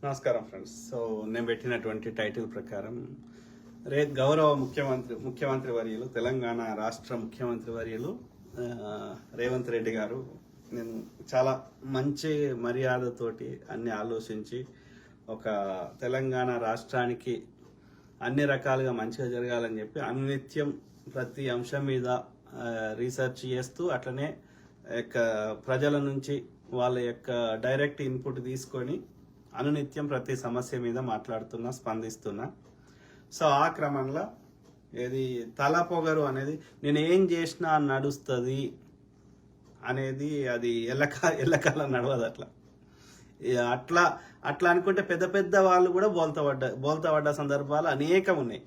నమస్కారం friends. So నేను పెట్టినటువంటి టైటిల్ ప్రకారం గౌరవ ముఖ్యమంత్రి వర్యులు, తెలంగాణ రాష్ట్ర ముఖ్యమంత్రి వర్యులు రేవంత్ రెడ్డి గారు నేను చాలా మంచి మర్యాదతోటి అన్ని ఆలోచించి ఒక తెలంగాణ రాష్ట్రానికి అన్ని రకాలుగా మంచిగా జరగాలని చెప్పి అనునిత్యం ప్రతి అంశం మీద రీసెర్చ్ చేస్తూ అట్లనే ప్రజల నుంచి వాళ్ళ యొక్క డైరెక్ట్ ఇన్పుట్ తీసుకొని అనునిత్యం ప్రతి సమస్య మీద మాట్లాడుతున్నా, స్పందిస్తున్నా. సో ఆ క్రమంలో ఏది తల పొగరు అనేది నేను ఏం చేసినా నడుస్తుంది అనేది అది ఎల్లకాలం నడవదు. అట్లా అట్లా అనుకుంటే పెద్ద పెద్ద వాళ్ళు కూడా బోల్తా పడ్డ సందర్భాలు అనేకం ఉన్నాయి.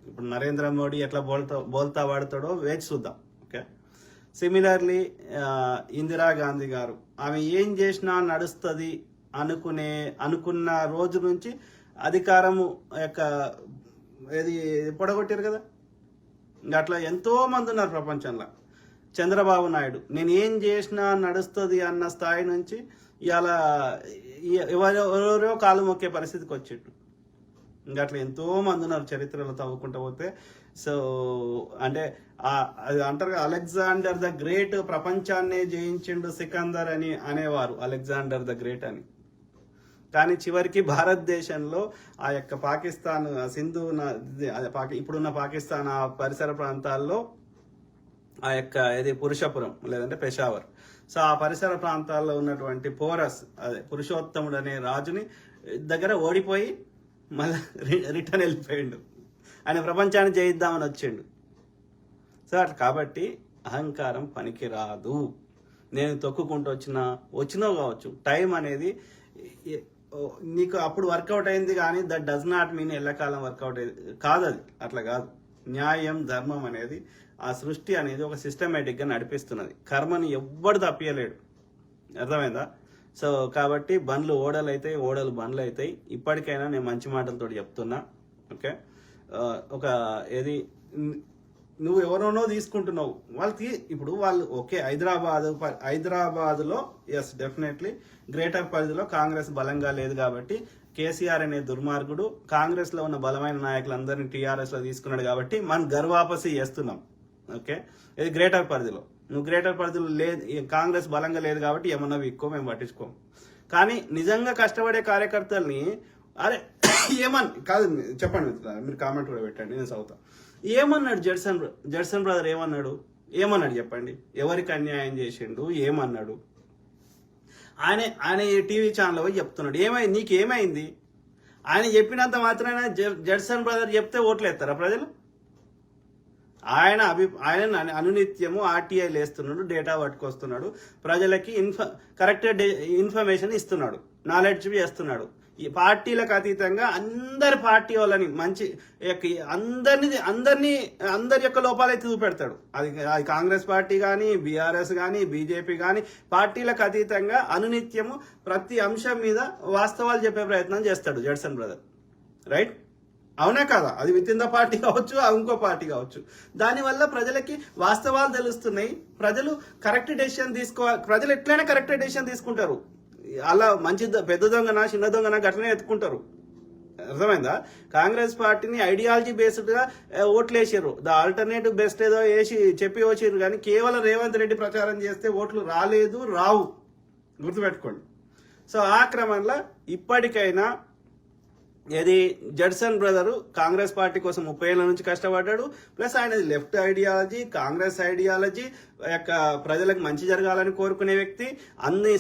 ఇప్పుడు నరేంద్ర మోడీ ఎట్లా బోల్తా పడతాడో వేచి చూద్దాం. ఓకే, సిమిలర్లీ ఇందిరాగాంధీ గారు ఆమె ఏం చేసినా నడుస్తుంది అనుకున్న రోజు నుంచి అధికారము యొక్క ఏది పొడగొట్టారు కదా. ఇంకా అట్లా ఎంతో మంది ఉన్నారు ప్రపంచంలో. చంద్రబాబు నాయుడు నేను ఏం చేసినా నడుస్తుంది అన్న స్థాయి నుంచి ఇవాళ ఎవరెవరో కాలు మొక్కే పరిస్థితికి వచ్చిండు. ఇంకా అట్లా ఎంతో మంది ఉన్నారు చరిత్రలో తవ్వుకుంటూ పోతే. సో అంటే అది అంటారు, అలెగ్జాండర్ ద గ్రేట్ ప్రపంచాన్నే జయించిండు సికందర్ అని అనేవారు, అలెగ్జాండర్ ద గ్రేట్ అని. కానీ చివరికి భారతదేశంలో ఆ యొక్క పాకిస్తాన్ సింధు ఇప్పుడున్న పాకిస్తాన్ ఆ పరిసర ప్రాంతాల్లో ఆ యొక్క ఇది పురుషపురం లేదంటే పెషావర్, సో ఆ పరిసర ప్రాంతాల్లో ఉన్నటువంటి పోరస్ అదే పురుషోత్తముడు అనే రాజుని దగ్గర ఓడిపోయి మళ్ళీ రిటర్న్ వెళ్ళిపోయిండు. ఆయన ప్రపంచాన్ని జయిద్దామని వచ్చిండు. సో అట్లా కాబట్టి అహంకారం పనికి రాదు. నేను తొక్కుకుంటూ వచ్చినావు కావచ్చు, టైం అనేది నీకు అప్పుడు వర్కౌట్ అయింది కానీ దట్ డస్ నాట్ మీన్ ఎల్లకాలం వర్కౌట్ అయ్యేది కాదు. అది అట్లా కాదు. న్యాయం ధర్మం అనేది ఆ సృష్టి అనేది ఒక సిస్టమేటిక్గా నడిపిస్తున్నది. కర్మని ఎవ్వడు తప్పియలేడు. అర్థమైందా? సో కాబట్టి బండ్లు ఓడలు అవుతాయి, ఓడలు బండ్లు అవుతాయి. ఇప్పటికైనా నేను మంచి మాటలతో చెప్తున్నా. ఓకే, ఒక ఏది నువ్వు ఎవరోనో తీసుకుంటున్నావు, ఇప్పుడు వాళ్ళు ఓకే హైదరాబాద్లో ఎస్ డెఫినెట్లీ గ్రేటర్ పరిధిలో కాంగ్రెస్ బలంగా లేదు కాబట్టి కేసీఆర్ అనే దుర్మార్గుడు కాంగ్రెస్లో ఉన్న బలమైన నాయకులందరినీ టీఆర్ఎస్లో తీసుకున్నాడు కాబట్టి మనం గర్వాపసి చేస్తున్నాం. ఓకే, ఇది గ్రేటర్ పరిధిలో. నువ్వు గ్రేటర్ పరిధిలో లేదు, కాంగ్రెస్ బలంగా లేదు కాబట్టి ఏమన్నా ఎక్కువ మేము పట్టించుకోము. కానీ నిజంగా కష్టపడే కార్యకర్తల్ని అరే కాదు చెప్పండి మిత్రులారా, మీరు కామెంట్ కూడా పెట్టండి, నేను చదువుతా. ఏమన్నాడు జడ్సన్ బ్రదర్ ఏమన్నాడు చెప్పండి. ఎవరికి అన్యాయం చేసిండు, ఏమన్నాడు? ఆయన టీవీ ఛానల్ పోయి చెప్తున్నాడు. నీకేమైంది? ఆయన చెప్పినంత మాత్రాన జడ్సన్ బ్రదర్ చెప్తే ఓట్లు వేస్తారా ప్రజలు? ఆయన అనునిత్యము ఆర్టీఐలు వేస్తున్నాడు, డేటా పట్టుకొస్తున్నాడు, ప్రజలకి కరెక్ట్ ఇన్ఫర్మేషన్ ఇస్తున్నాడు, నాలెడ్జ్ చేస్తున్నాడు. ఈ పార్టీలకు అతీతంగా అందరి పార్టీ వాళ్ళని మంచి అందరి యొక్క లోపాలైతే చూపెడతాడు. అది కాంగ్రెస్ పార్టీ కానీ, బీఆర్ఎస్ కానీ, బీజేపీ కానీ, పార్టీలకు అతీతంగా అనునిత్యము ప్రతి అంశం మీద వాస్తవాలు చెప్పే ప్రయత్నం చేస్తాడు జడ్సన్ బ్రదర్. రైట్? అవునా కాదా? అది విత్ ఇన్ ద పార్టీ కావచ్చు, ఇంకో పార్టీ కావచ్చు. దానివల్ల ప్రజలకి వాస్తవాలు తెలుస్తున్నాయి. ప్రజలు కరెక్ట్ డెసిషన్ ప్రజలు ఎట్లయినా కరెక్ట్ డెసిషన్ తీసుకుంటారు. అలా మంచి పెద్ద దొంగన చిన్న దొంగన గట్లనే ఎత్తుకుంటారు. అర్థమైందా? కాంగ్రెస్ పార్టీని ఐడియాలజీ బేస్డ్ గా ఓట్లు వేసారు. ద ఆల్టర్నేటివ్ బెస్ట్ ఏదో చెప్పి వచ్చారు కానీ కేవలం రేవంత్ రెడ్డి ప్రచారం చేస్తే ఓట్లు రావు. గుర్తుపెట్టుకోండి. సో ఆ క్రమంలో ఇప్పటికైనా ఏది జడ్సన్ బ్రదరు కాంగ్రెస్ పార్టీ కోసం 30 ఏళ్ల నుంచి కష్టపడ్డాడు. ప్లస్ ఆయన లెఫ్ట్ ఐడియాలజీ, కాంగ్రెస్ ఐడియాలజీ యొక్క ప్రజలకు మంచి జరగాలని కోరుకునే వ్యక్తి. అన్ని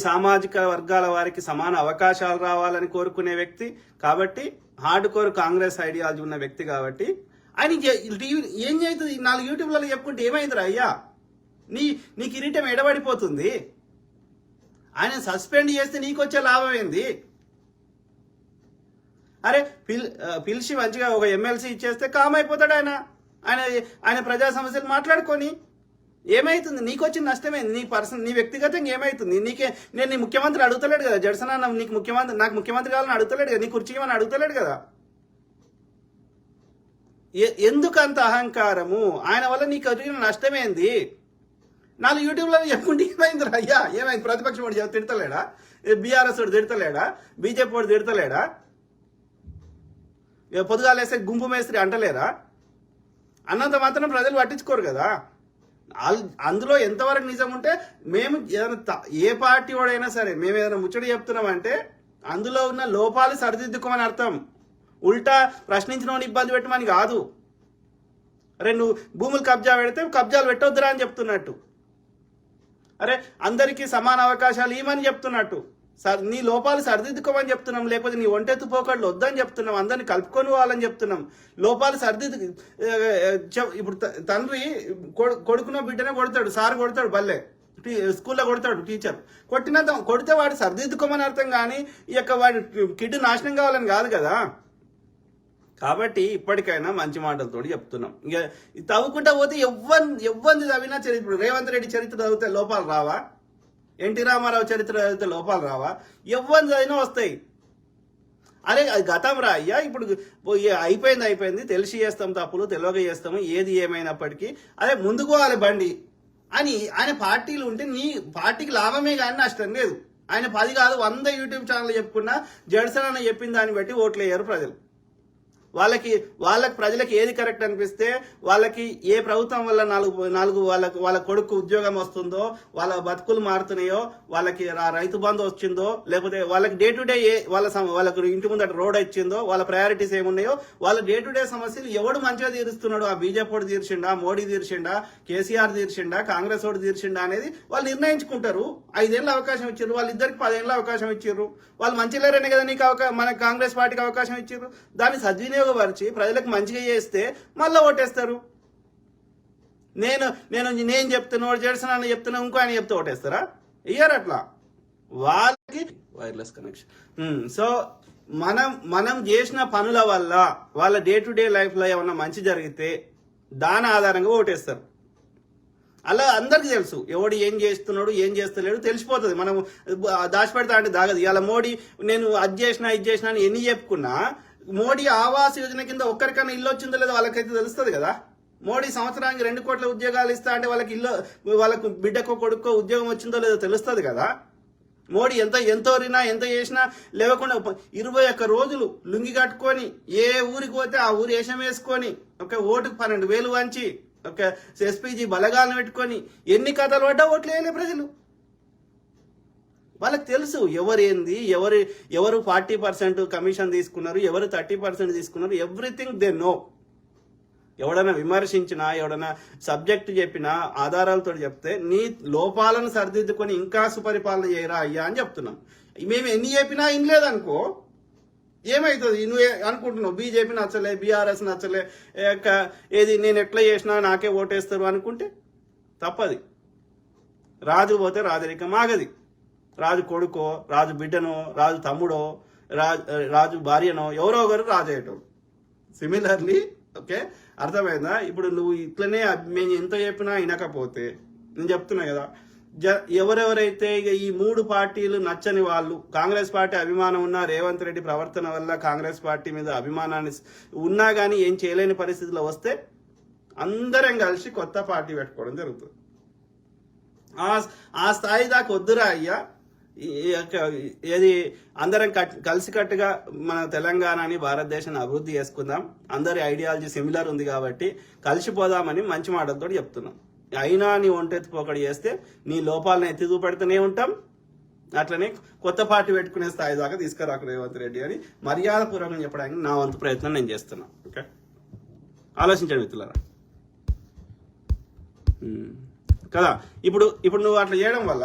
సామాజిక వర్గాల వారికి సమాన అవకాశాలు రావాలని కోరుకునే వ్యక్తి కాబట్టి, హార్డ్ కోర్ కాంగ్రెస్ ఐడియాలజీ ఉన్న వ్యక్తి కాబట్టి ఆయన ఏం చేస్తుంది 4 యూట్యూబ్లలో చెప్పుకుంటే ఏమైందిరా అయ్యా? నీ కిరీటం ఎడబడిపోతుంది. ఆయన సస్పెండ్ చేస్తే నీకొచ్చే లాభం ఏంది? అరే పిలిచి మంచిగా ఒక ఎమ్మెల్సీ ఇచ్చేస్తే కామ్ అయిపోతాడు ఆయన ప్రజా సమస్యలు మాట్లాడుకొని. ఏమైతుంది? నీకు వచ్చిన నష్టమేంది? నీ వ్యక్తిగతంగా ఏమైతుంది? నేను నీ ముఖ్యమంత్రి అడుగుతలేడు కదా జడ్సన్ అన్న, నాకు ముఖ్యమంత్రి కావాలని అడుగుతలేడు కదా, నీ కుర్చీ అని అడుగుతలేడు కదా. ఎందుకు అంత అహంకారము? ఆయన వల్ల నీకు వచ్చిన నష్టమేంది? నాలుగు యూట్యూబ్లో చెప్పుకుంటే ఏమైంది అయ్యా, ఏమైంది? ప్రతిపక్షం వాడు తిడతలేడా? బీఆర్ఎస్ వాడు తిడతలేడా? బీజేపీ వాడు తిడతలేడా? పొద్దుగాలేస్తే గుంపు మేస్త్రి అంటలేరా? అన్నంత మాత్రం ప్రజలు పట్టించుకోరు కదా. అందులో ఎంతవరకు నిజం ఉంటే మేము ఏదైనా ఏ పార్టీ వాడైనా సరే మేము ఏదైనా ముచ్చట చెప్తున్నామంటే అందులో ఉన్న లోపాలు సరిదిద్దుకోమని అర్థం. ఉల్టా ప్రశ్నించిన ఇబ్బంది పెట్టమని కాదు. అరే నువ్వు భూములు కబ్జా పెడితే కబ్జాలు పెట్టొద్దురా అని చెప్తున్నట్టు, అరే అందరికీ సమాన అవకాశాలు ఇవ్వమని చెప్తున్నట్టు, నీ లోపాలు సరిదిద్దుకోమని చెప్తున్నాం. లేకపోతే నీ ఒంటెత్తు పోకళ్ళు వద్దని చెప్తున్నాం. అందరిని కలుపుకొని పోవాలని చెప్తున్నాం. లోపాలు ఇప్పుడు తండ్రి కొడుకునో బిడ్డనే కొడతాడు, సార్ కొడతాడు, బల్లే స్కూల్లో కొడతాడు టీచర్. కొడితే వాడు సరిదిద్దుకోమని అర్థం, కానీ ఈ యొక్క వాడి కిడ్ నాశనం కావాలని కాదు కదా. కాబట్టి ఇప్పటికైనా మంచి మాటలతో చెప్తున్నాం. ఇక తవ్వుకుంటా పోతే ఎవ్వరిది తవ్వినా చరిత్ర. ఇప్పుడు రేవంత్ రెడ్డి చరిత్ర చదివితే లోపాలు రావా? ఎన్టీ రామారావు చరిత్ర చదివితే లోపాలు రావా? ఎవరిని చదివినా వస్తాయి. అరే అది గతం రా అయ్యా, ఇప్పుడు అయిపోయింది, తెలిసి చేస్తాం తప్పులు, తెలియక చేస్తాము, ఏది ఏమైనప్పటికీ అదే ముందుకు పోవాలి బండి అని ఆయన పార్టీలు ఉంటే నీ పార్టీకి లాభమే కానీ నష్టం లేదు. ఆయన 10 కాదు 100 యూట్యూబ్ ఛానల్ చెప్పుకున్నా జడ్సన్ అని చెప్పిన దాన్ని బట్టి ఓట్లు వేయరు ప్రజలు. వాళ్ళకి ప్రజలకు ఏది కరెక్ట్ అనిపిస్తే, వాళ్ళకి ఏ ప్రభుత్వం వల్ల నాలుగు వాళ్ళ కొడుకు ఉద్యోగం వస్తుందో, వాళ్ళ బతుకులు మారుతున్నాయో, వాళ్ళకి రైతు బంధు వచ్చిందో, లేకపోతే వాళ్ళకి డే టు డే వాళ్ళకు ఇంటి ముందట రోడ్ ఇచ్చిందో, వాళ్ళ ప్రయారిటీస్ ఏమున్నాయో, వాళ్ళ డే టు డే సమస్యలు ఎవడు మంచిగా తీరుస్తున్నాడు, ఆ బీజేపీ వాడు తీర్చిండా, మోడీ తీర్చిండా, కేసీఆర్ తీర్చిండా, కాంగ్రెస్ వాడు తీర్చిండా అనేది వాళ్ళు నిర్ణయించుకుంటారు. 5 ఏళ్ళ అవకాశం ఇచ్చారు, వాళ్ళిద్దరికి 10 ఏళ్ళ అవకాశం ఇచ్చారు. వాళ్ళు మంచి లేరనే కదా నీకు మన కాంగ్రెస్ పార్టీకి అవకాశం ఇచ్చారు. దాన్ని సద్వినియోగపరిచి ప్రజలకు మంచిగా చేస్తే మళ్ళీ ఓటేస్తారు. నేను చెప్తున్నా, జడ్సన్ అని చెప్తున్నా, ఇంకో ఆయన చెప్తే ఓటేస్తారా? ఇయ్యారు అట్లా. వాళ్ళకి వైర్లెస్ కనెక్షన్. సో మనం చేసిన పనుల వల్ల వాళ్ళ డే టు డే లైఫ్ లో ఏమన్నా మంచి జరిగితే దాని ఆధారంగా ఓటేస్తారు. అలా అందరికి తెలుసు ఎవడు ఏం చేస్తున్నాడు, ఏం చేస్తలేడు తెలిసిపోతుంది. మనం దాచిపెడతా అంటే దాగదు. ఇలా మోడీ నేను అది చేసినా ఇది చేసినా అని ఎన్ని చెప్పుకున్నా, మోడీ ఆవాస్ యోజన కింద ఒక్కరికన్నా ఇల్లు వచ్చిందో లేదో వాళ్ళకైతే తెలుస్తుంది కదా. మోడీ సంవత్సరానికి 2 కోట్ల ఉద్యోగాలు ఇస్తా అంటే వాళ్ళకు బిడ్డకో కొడుకో ఉద్యోగం వచ్చిందో లేదో తెలుస్తుంది కదా. మోడీ ఎంతోరినా ఎంత చేసినా లేవకుండా 21 రోజులు లుంగి కట్టుకొని ఏ ఊరికి పోతే ఆ ఊరు వేషం వేసుకొని ఓటుకు 12,000 వంచి ఎస్పీజీ బలగాలను పెట్టుకొని ఎన్ని కథలు పడ్డా ఓట్లు వేయలే ప్రజలు. వాళ్ళకి తెలుసు ఎవరేంది, ఎవరు 40% కమిషన్ తీసుకున్నారు, ఎవరు 30% తీసుకున్నారు, ఎవ్రీథింగ్ దే నో. ఎవడైనా విమర్శించినా, ఎవడైనా సబ్జెక్ట్ చెప్పినా ఆధారాలతో చెప్తే నీ లోపాలను సరిదిద్దుకొని ఇంకా సుపరిపాలన చేయరా అయ్యా అని చెప్తున్నాం. మేము ఎన్ని చెప్పినా ఏం లేదనుకో ఏమవుతుంది? నువ్వు అనుకుంటున్నావు బీజేపీ నచ్చలే, బీఆర్ఎస్ నచ్చలే, ఏది నేను ఎట్లా చేసినా నాకే ఓటేస్తారు అనుకుంటే తప్పది. రాజు పోతే రాజరికం ఆగది. రాజు కొడుకో, రాజు బిడ్డనో, రాజు తమ్ముడో, రాజు భార్యనో ఎవరో ఒకరు రాజు అయ్యేటోడు. సిమిలర్లీ అర్థమైందా? ఇప్పుడు నువ్వు ఇట్లనే మేము ఎంత చెప్పినా వినకపోతే, నేను చెప్తున్నా కదా, ఎవరెవరైతే ఇక ఈ 3 పార్టీలు నచ్చని వాళ్ళు, కాంగ్రెస్ పార్టీ అభిమానం ఉన్నా రేవంత్ రెడ్డి ప్రవర్తన వల్ల కాంగ్రెస్ పార్టీ మీద అభిమానాన్ని ఉన్నా కానీ ఏం చేయలేని పరిస్థితిలో వస్తే అందరం కలిసి కొత్త పార్టీ పెట్టుకోవడం జరుగుతుంది. ఆ స్థాయి దాకా వద్దురా అయ్యా. ఏది అందరం కలిసికట్టుగా మన తెలంగాణని భారతదేశాన్ని అభివృద్ధి చేసుకుందాం. అందరి ఐడియాలజీ సిమిలర్ ఉంది కాబట్టి కలిసిపోదామని మంచి మాటలతో చెప్తున్నాం. అయినా నీ ఒంటెత్తిపోకడి చేస్తే నీ లోపాలను ఎత్తి చూపెడుతూనే ఉంటాం. అట్లనే కొత్త పార్టీ పెట్టుకునే స్థాయి దాకా తీసుకురాకు రేవంత్ రెడ్డి అని మర్యాదపూర్వకంగా చెప్పడానికి నా వంతు ప్రయత్నం నేను చేస్తున్నా. ఓకే, ఆలోచించండి మిత్రులారా కదా. ఇప్పుడు నువ్వు అట్లా చేయడం వల్ల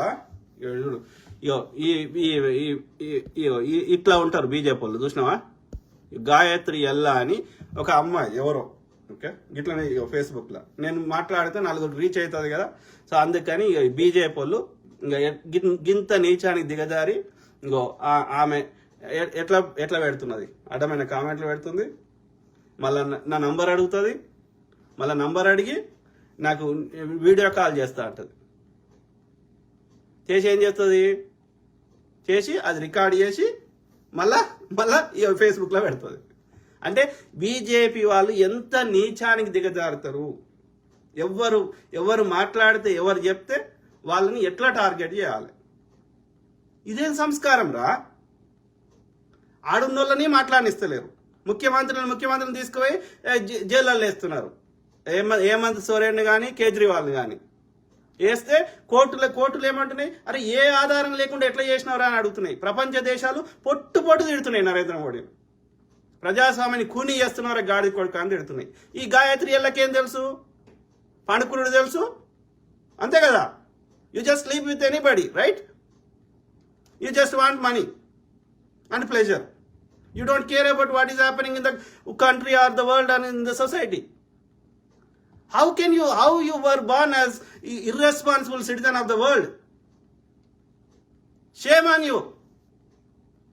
ఇట్లా ఉంటారు బీజేపీ వాళ్ళు. చూసినావా? గాయత్రి ఎల్లా అని ఒక అమ్మాయి ఎవరో గిట్లనే ఫేస్బుక్లో నేను మాట్లాడితే 4 రీచ్ అవుతుంది కదా. సో అందుకని బీజేపీ వాళ్ళు గింత నీచానికి దిగజారి ఆమె ఎట్లా పెడుతున్నది, అడ్డమైన కామెంట్లు పెడుతుంది. మళ్ళీ నా నంబర్ అడుగుతుంది. మళ్ళీ నంబర్ అడిగి నాకు వీడియో కాల్ చేస్తా అంటది. చేసి ఏం చేస్తుంది, చేసి అది రికార్డ్ చేసి మళ్ళా ఫేస్బుక్లో పెడుతుంది. అంటే బీజేపీ వాళ్ళు ఎంత నీచానికి దిగజారుతారు. ఎవరు మాట్లాడితే ఎవరు చెప్తే వాళ్ళని ఎట్లా టార్గెట్ చేయాలి. ఇదేం సంస్కారం రా? ఆడున్నోళ్ళని మాట్లాడిస్తలేరు. ముఖ్యమంత్రిని తీసుకుపోయి జైళ్ళల్లో వేస్తున్నారు. హేమంత్ సోరెన్ కానీ కేజ్రీవాల్ని కానీ వేస్తే కోర్టులు ఏమంటున్నాయి, అరే ఏ ఆధారం లేకుండా ఎట్లా చేసినవరా అని అడుగుతున్నాయి. ప్రపంచ దేశాలు పొట్టు తిడుతున్నాయి నరేంద్ర మోడీ. ప్రజాస్వామ్యాన్ని కూని చేస్తున్నారా గాడి కొడుకు అని తిడుతున్నాయి. ఈ గాయత్రి ఎల్లకేం తెలుసు? పణుకురుడు తెలుసు, అంతే కదా. You just leave with anybody, right? You just want money and pleasure. You don't care about what is happening in the country or the world and in the society. How you were born as irresponsible citizen of the world? Shame on you.